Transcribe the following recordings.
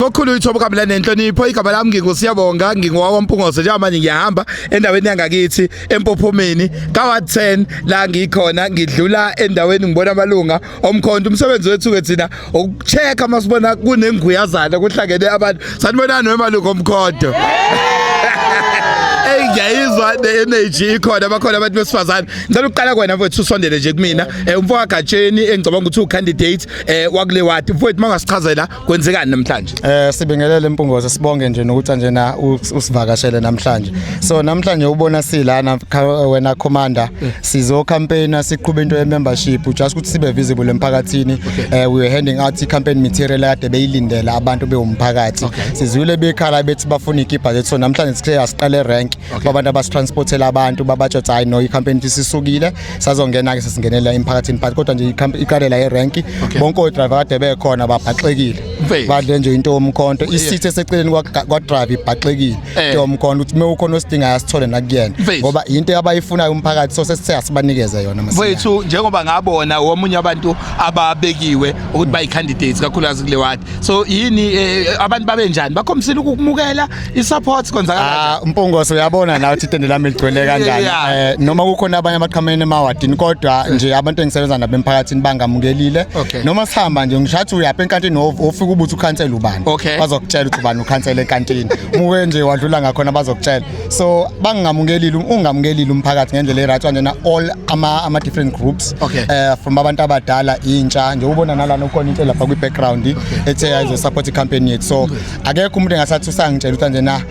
Kokhulu ithobo kabela nenhlonipho igaba lami ngingusiyabonga ngingowampungoze njengamanje ngiyahamba endaweni yangakithi empophomeni ka 10 la ngikhona ngidlula endaweni ngibona amalunga omkhonto umsebenzi wethu ke thina ukuchecka masibona kunenguyazana kuhlangene abantu sanibonani wemalunga omkhonto ngiyayizwa the-energy ikhona bakhona abantu besifazane ngicela ukuqala kwena mfowethu usondele nje kumina umfowethu Gatsheni engicabanga ukuthi ucandidate wakule ward mfowethu mangasichazela kwenzekani namhlanje sibingelele Mpungoze sibonge nje nokuthi nje na usivakashele namhlanje so namhlanje ubona silana wena commander sizo campaign siqhubha into ye membership just ukuthi sibe visible emphakathini we were handing out campaign material ade beyilindela abantu bewumphakathi sizwile bekhala bethi bafuna igiba lethu so namhlanje sikhe asiqale rank babantu abasitransportela abantu babatsho hayi no icampaign sisukile sazongena ke sesingenela emphakathini but kodwa nje iqalela irank bonke odriver kade bekhona babhaxekile badle nje into omkhonto isithi eseceleni kwa drive ibhaxekile into omkhonto uthi mewukhona osidinga asithole nakuyena ngoba into abayifunayo umphakathi so sesithe asibanikeze yona mfowethu njengoba ngabona omunye abantu ababekiwe ukuthi bayi candidates kakhulukazi kule ward so yini abantu babe njani bakhomisile ukumukela isupport konzakala Mpungoze uyabona nawe ukuthi itende lami ligcwele kanjani noma kukhona abanye abaqhamene emawadini kodwa nje abantu engisebenza nabo emphakathini bangamukelile noma sihamba nje ngishathi uyapha enkantini ofika ubuthi ukhansela ubani bazokutshela ukuthi ubani ukhansela enkantini muke nje wadlula ngakhona bazokutshela so bangamukelile ungamukelile umphakathi ngendlela eright nje na all ama different groups from abantu abadala intsha nje ubona nalana ukhona into lapha kwi background ethe ayizo support icampaign yethu so akekho umuntu engasathi usangitshela ukuthi nje na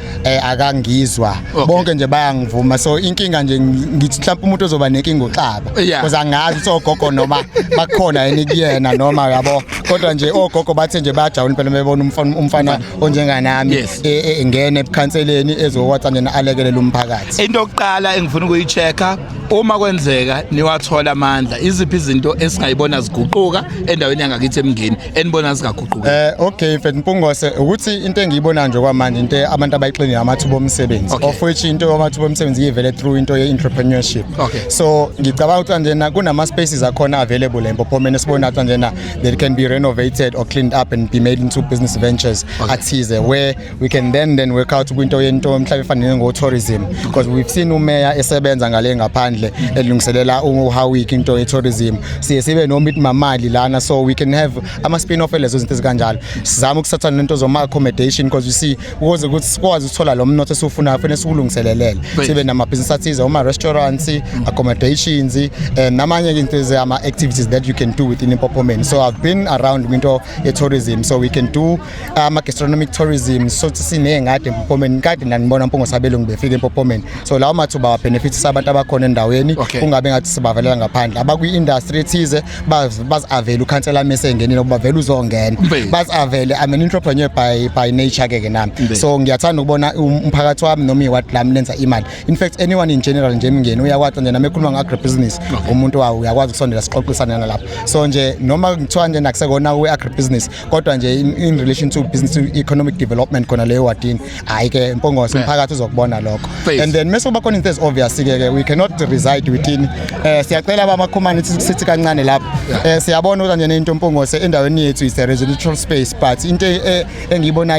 akangizwa bonke nje bayangivuma so inkinga nje ngithi mhlawumbe umuntu ozoba nenkinga uxaba because angazi so gogo noma bakhona yini kuyena noma yabo kodwa nje ogogo bathe nje bayajabula impela bebona umfana onjenganami engene ekhanseleni ezokwathi nje alekelela umphakathi into yokuqala engifuna ukuyichecka uma kwenzeka niwathola amandla iziphi izinto esingayibona ziguquka endaweni yangakithi emngeni enibona zingaguquka okay mfethu Mpungoze ukuthi into engiyibona nje kwamanje into abantu abayixini amathuba omsebenzi of which into amathuba omsebenzi ivele through into ye entrepreneurship so ngicabanga ukuthi nje kunama spaces akhona available empophomeni sibona ukuthi nje they can be renovated or cleaned up and be made into business ventures athize where we can then work out kwinto yento mhlawumbe efanele ngo tourism because we've seen umeya esebenza ngale ngaphandle elungiselela how week into ye tourism sibe noma imamali lana so we can have ama spin off lezo zinto ezikanjalo sizama ukusathana nento zoma accommodation because you see ukuze ukuthi sikwazi ukuthola lo mnotho esufuna kufanele sikulungiselelele sibe nama business athize uma restaurants accommodations namanye into ezama activities that you can do within Mpophomeni so I've been around into tourism so we can do gastronomic tourism so sinengade Mpophomeni kade nanibona Mpungoze abelungu befika eMpophomeni so lawo mathuba wa benefits abantu abakhona endaweni kungabe ngathi sibavelela ngaphandle abakwi industry ethize bazavela ukhansela mesengenile ukuba vele uzongena bazavele I'm an entrepreneur by nature ke nami so ngiyathanda ukubona umphakathi wami noma iwadi lami lenza imali in fact anyone in general nje emngeni uyakwazi nje nami ekhuluma ngagribusiness umuntu wawo uyakwazi ukusondela sixoxisana nalapha so nje noma ngithiwa nje nakusekona we agribusiness kodwa nje in relation to business to economic development khona leyo wadini hayi ke Mpungoze umphakathi uzokubona lokho and then mase kuba khona into is obvious ke we cannot reside within siyacela abama community sithi kancane lapha siyabona ukuthi nje into Mpungoze endaweni yethu is a residential space but into engiyibona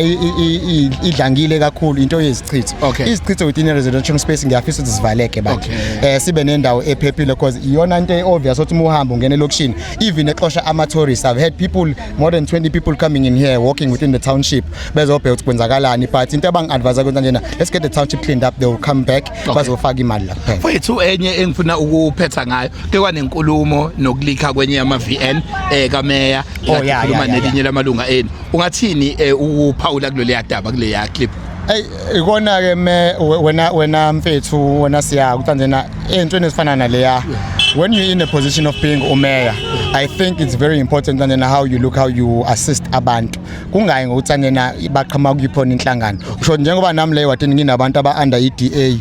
idlangile kakhulu into yezichitho izichitho within a residential space ngiyafisa ukuthi sivaleke bathi sibe nendawo ephephile because iyona into obvious ukuthi uhamba ungena elokishini even exosha ama tourists I've had people more than 20 people coming in here walking within the township bezobheka ukuthi kwenzakalani but into abangadvise ukuthi njena let's get the township cleaned up they will come back bazofaka imali la kuphela mfowethu enye engifuna ukuphetha ngayo ke kwanenkulumo nokulikha kwenye ama VN kameya yakhuluma nelinye lamalunga enu ungathini uphawula kulole yadaba kule ya clip ikona ke wena mfethu wena siya ukuthi njena entweni ezifana naleya when you're in a position of being umeya I think it's very important and how you look how you assist abantu kungayi ngokuthi njena baqhama kuyiphona inhlangano usho njengoba nami leyo wathi nginabantu aba under EDA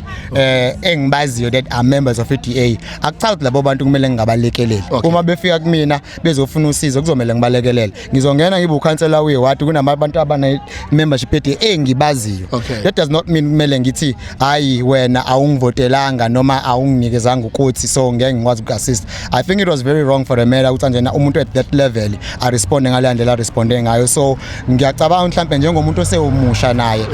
engibaziyo that are members of EDA akuchazi labo bantu kumele ngingabalekelele uma befika kumina bezofuna usizo kuzomela ngibalekelele ngizongena ngibe ukhansela wewathi kunabantu abana membership EDA engibaziyo that does not mean kumele ngithi hayi wena awungivotelanga noma awunginikezanga ukuthi so ngeke ngikwazi akwazi uku-assist. I think it was very wrong for the mayor ukuthi njena umuntu at that level a responde ngalandela responde ngayo. So ngiyacabanga mhlambe njengomuntu osewumusha naye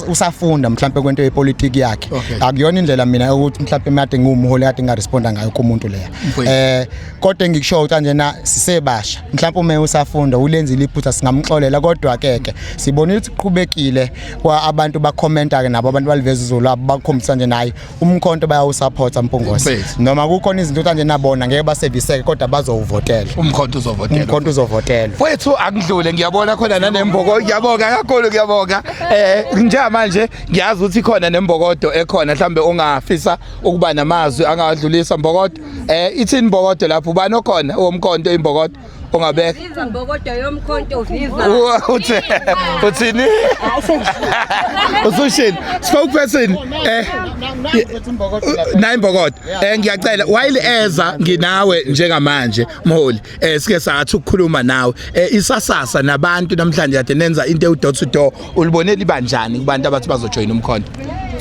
usafunda mhlambe kwento yepolitiki yakhe. Akuyona indlela mina ukuthi mhlambe made ngumholi kade ngaresponda ngayo kumuntu leya. Kodwa ngikusho ukuthi njena sisebasha mhlambe uma usafunda ulenzile iphutha singamxolela kodwa keke sibonile ukuthi kuqhubekile kwa abantu bakhomenta ke nabo abantu baliveza izolo abakhombisa nje naye umkhonto bayawusupporta Mpungose noma kukhona izinto kanje nabona ngeke baserviseke kodwa bazowuvotela umkhonto uzovotela mfowethu akudlule ngiyabona khona nanemboko ngiyabonga kakhulu ngiyabonga njengamanje ngiyazi ukuthi khona nembokodo ekhona mhlambe ongafisa ukuba namazwi angawadlulisa mbokodo ithini mbokodo lapho ubani okhona omkhonto imbokodo ongabeka imbokodo yomkhonto viva uthini usushini spokesperson Naimbokodo ngiyacela while eza nginawe njengamanje mholi sike sathi ukukhuluma nawe isasasa nabantu namhlanje kade nenza into eudot to door ulibonela ibanjani kubantu abathi bazojoin umkhonto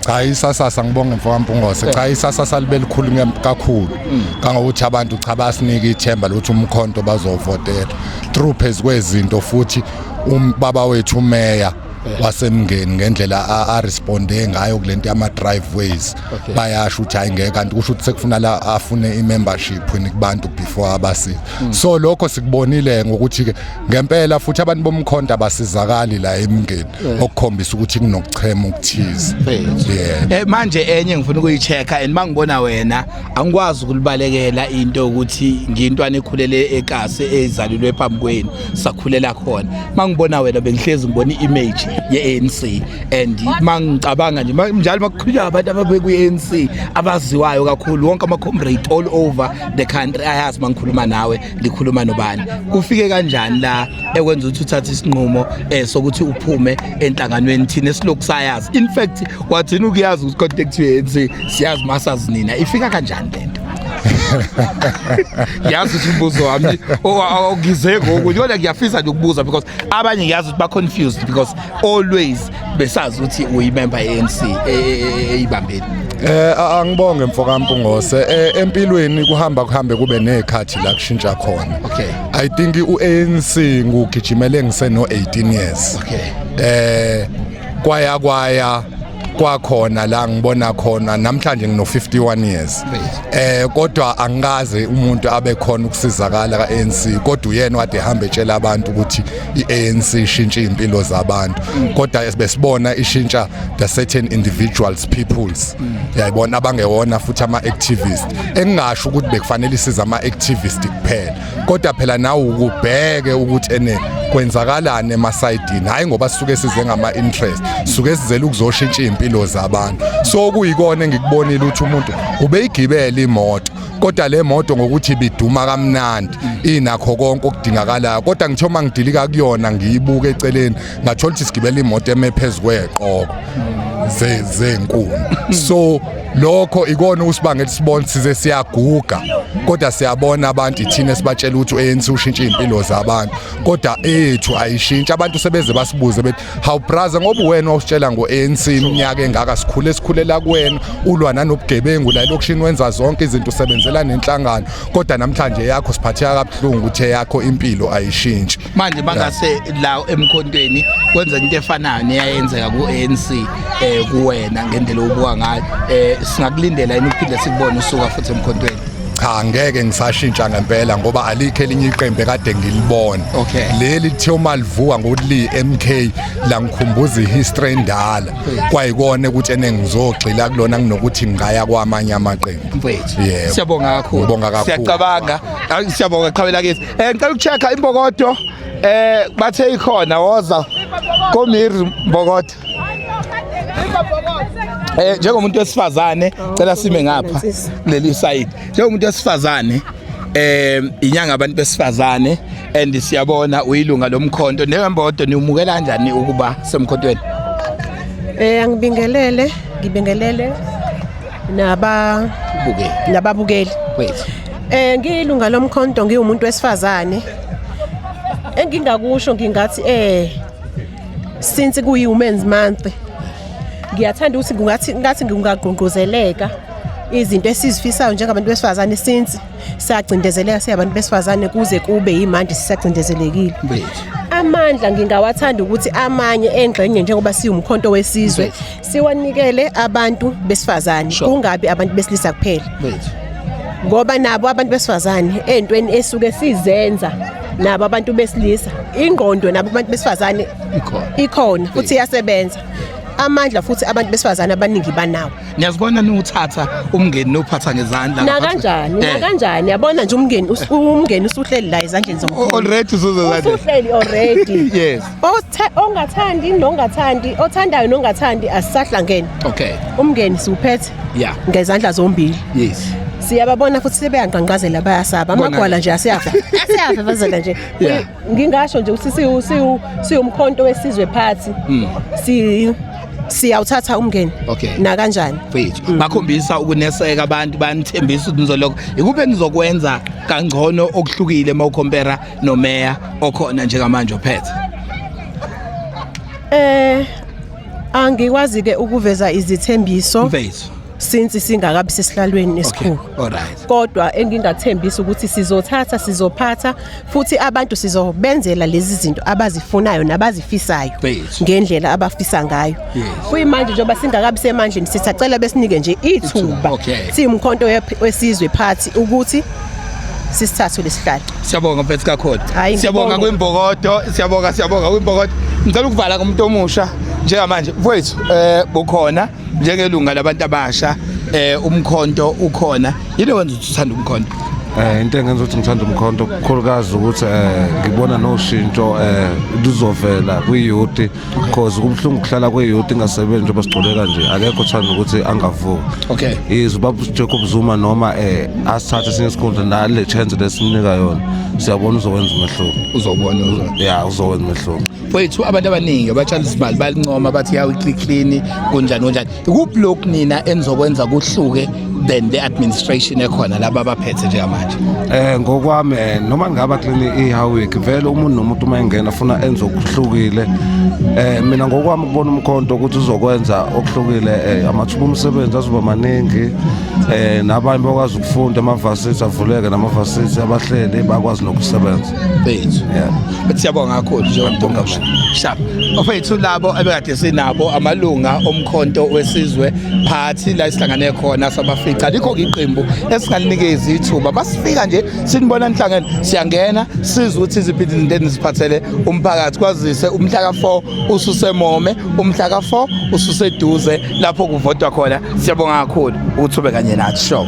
cha isasasa ngibonga mfowethu Mpungose cha isasasa libe likhulu kakhulu kangokuthi abantu cha basinike ithemba lokuthi umkhonto bazovotela through phezukwezinto futhi umbaba wethu umeya wasemngeni ngendlela a responde ngayo kulento yama driveways bayasho ukuthi ayingeke kanti kusho ukuthi sekufuna la afune imembership kubantu before abasi so lokho sikubonile ngokuthi ke ngempela futhi abantu bomkhonto abasizakali la emngeni okukhombisa ukuthi kunokuchema ukuthize manje enye ngifuna ukuyichecka and mangibona wena angikwazi ukulibalekela into ukuthi ngintwana ekhulele ekase ezalilwe phambi kwenu sakhulela khona mangibona wena bengihlezi ngibona iimage ye-ANC and mangicabanga nje njalo makukhuluma abantu ababeku ANC abaziwayo kakhulu wonke ama comrade all over the country ayazi mangikhuluma nawe likhuluma nobani kufike kanjani la ekwenza ukuthi uthathe isinqumo sokuthi uphume enhlanganweni thina esilokhu sayazi in fact wathina ukuyazi ukuthi contact ye-ANC siyazi masazi nina ifika kanjani lento yazi ukuthi umbuzo wami awugizeko ukuthi kodwa ngiyafisa nje ukubuza because abanye ngiyazi ukuthi ba confused because always besazi ukuthi uyimember ANC eyibambeni angibonge mfoka Mpungose empilweni kuhambe kube nekhathi la kushintsha khona I think uANC ngugijimele ngiseno 18 years kwaya kwakhona la ngibona khona namhlanje ngino 51 years kodwa angikaze umuntu abe khona ukusizakala kaANC kodwa uyena wade hamba etshela abantu ukuthi iANC ishintshe impilo zabantu kodwa besibona ishintsha the certain individuals peoples yayibona abangewona futhi ama activists engingasho ukuthi bekufanele isiza ama activists kuphela kodwa phela nawe ukubheke ukuthi ene kwenzakalana emasayidini hayi ngoba sisuke size ngama interest suke sizela ukuzoshintsha impilo zabantu so kuyikona ngikubonile ukuthi umuntu ubeyigibela imoto kodwa le moto ngokuthi biduma kamnandi inakho konke okudingakalayo kodwa ngitho mangidilika kuyona ngiyibuka eceleni ngathola ukuthi sigibela imoto emephezulu kweqoko zenkulu so lokho ikona usibangela sibone size siyaguga kodwa siyabona abantu ithina sibatshela ukuthi ANC ushintsha impilo zabantu kodwa ethu ayishintsha abantu sebeze basibuze bethi how brother ngoba wena usitshela ngoANC iminyaka engaka sikhulela kuwena ulwa nanobugebengu la lokushini wenza zonke izinto usebenzela nenhlangano kodwa namhlanje yakho siphatheka kabuhlungu ukuthi yakho impilo ayishintshi manje bangase la emkhontweni kwenza into efanayo neyayenzeka kuANC kuwena ngendlela obuka ngayo singakulindela yini ukuphinde sikubone usuka futhi emkhontweni cha ngeke ngisashintsha ngempela ngoba alikho elinye iqembu kade ngilibona leli lithiwa malivuka ngokuthi li MK la ngikhumbuza ihistory endala kwayikona ukuthi ene ngizogxila kulona nginokuthi ngaya kwamanye amaqembu siyabonga kakhulu siyacabanga siyabonga qhabela kithi ngicela ukuchecka imbokodo bathe ikhona woza komiri mbokodo njengomuntu wesifazane cela sime ngapha kuleli side njengomuntu wesifazane inyanga abantu besifazane and siyabona uyilunga lomkhonto nembokodo niumukela kanjani ukuba semkhontweni ngibingelele nababukeli ngiyilunga lomkhonto ngiwumuntu wesifazane engingakusho ngingathi since kuyi women's month ngiyathanda ukuthi ngathi ngingagqugquzeleka izinto esizifisayo njengabantu besifazane since sacindezeleka siyabantu besifazane kuze kube yimanje sisacindezelekile. Amandla ngingawathanda ukuthi amanye engxenye njengoba siwumkhonto wesizwe siwanikele abantu besifazane kungabi abantu besilisa kuphela. Ngoba nabo abantu besifazane entweni esuke sizenza nabo abantu besilisa ingqondo nabo abantu besifazane ikhona futhi iyasebenza. Amandla futhi abantu besifazane abaningi banawo. Niyazibona niwuthatha umngeni nophatha ngezandla nakanjani yabona nje umngeni usuhleli la ezandleni zomkhulu already usuhleli already. Yes. Ongathandi nongathandi othandayo nongathandi asisahlangene. Okay. Umngeni siuphethe ngezandla zombili. Yes. Siyababona futhi sebeyanqanqazela bayasaba amagwala nje asiyafafazela nje. Ngingasho nje ukuthi siwumkhonto wesizwe phathi siyawuthatha umngeni na kanjani mfethu bakhombisa ukuneseka abantu banithembisa ukuthi nizoloko ikuphi enizokwenza kangcono okuhlukile mawukompara nomeya okhona njengamanje ophethe. Angikwazi ke ukuveza izithembiso mfethu since singakabi sesihlalweni esikhulu. Alright. Kodwa engingathembisa ukuthi sizothatha sizophatha futhi abantu sizobenzela lezi zinto abazifunayo nabazifisayo ngendlela abafisa ngayo. Kuyimanje njengoba singakabi semandleni sisacela besinike nje ithuba simkhonto wesizwe phathi ukuthi sisithathe lesihlalo. Siyabonga mfethu kakhulu. Siyabonga kwimbokodo, siyabonga kwimbokodo. Ngicela ukuvala komuntu omusha njengamanje mfethu bukhona njengelunga labantu abasha umkhonto ukhona yini wenza ukuthi uthanda umkhonto? Into engenza ukuthi ngithanda umkhonto kukhulukazi ukuthi ngibona noshintsho luzovela kwi-youth because kubhlungu ukuhlala kwi-youth ingasebenzi njengoba sigcole kanje akekho uthanda ukuthi angavuki. Yize ubaba Jacob Zuma noma asithathe esinye isikhundla nale chance lesimnika yona siyabona uzowenza umehluko. Uzowenza umehluko. Mfethu abantu abaningi abatshala isimali balincoma bathi yawu clean kunjani. Ikuphi lokhu nina enizokwenza kuhluke than the administration ekhona laba abaphethe njengamanje? Ngokwami noma ngaba clean iHowick vele umuntu nomuntu uma engena afuna enze okuhlukile. Mina ngokwami kubona umkhonto ukuthi uzokwenza okuhlukile amathuba omsebenzi azoba maningi nabanye bakwazi ukufunda amavasithi avuleke namavasithi abahleli bakwazi nokusebenza. Mfethu bethi siyabonga kakhulu njengoba sharp. Mfethu labo ebekade sinabo amalunga omkhonto wesizwe phathi la isihlangane khona sabafica likho iqembu esingalinikeza ithuba basifika nje sinibona nihlangene siyangena sizwe ukuthi iziphi izinto eniziphathele umphakathi kwazise umhla ka4 ususemome umhla ka4 ususeduze lapho kuvotwa khona. Siyabonga kakhulu ukuthi ube kanye nathi show.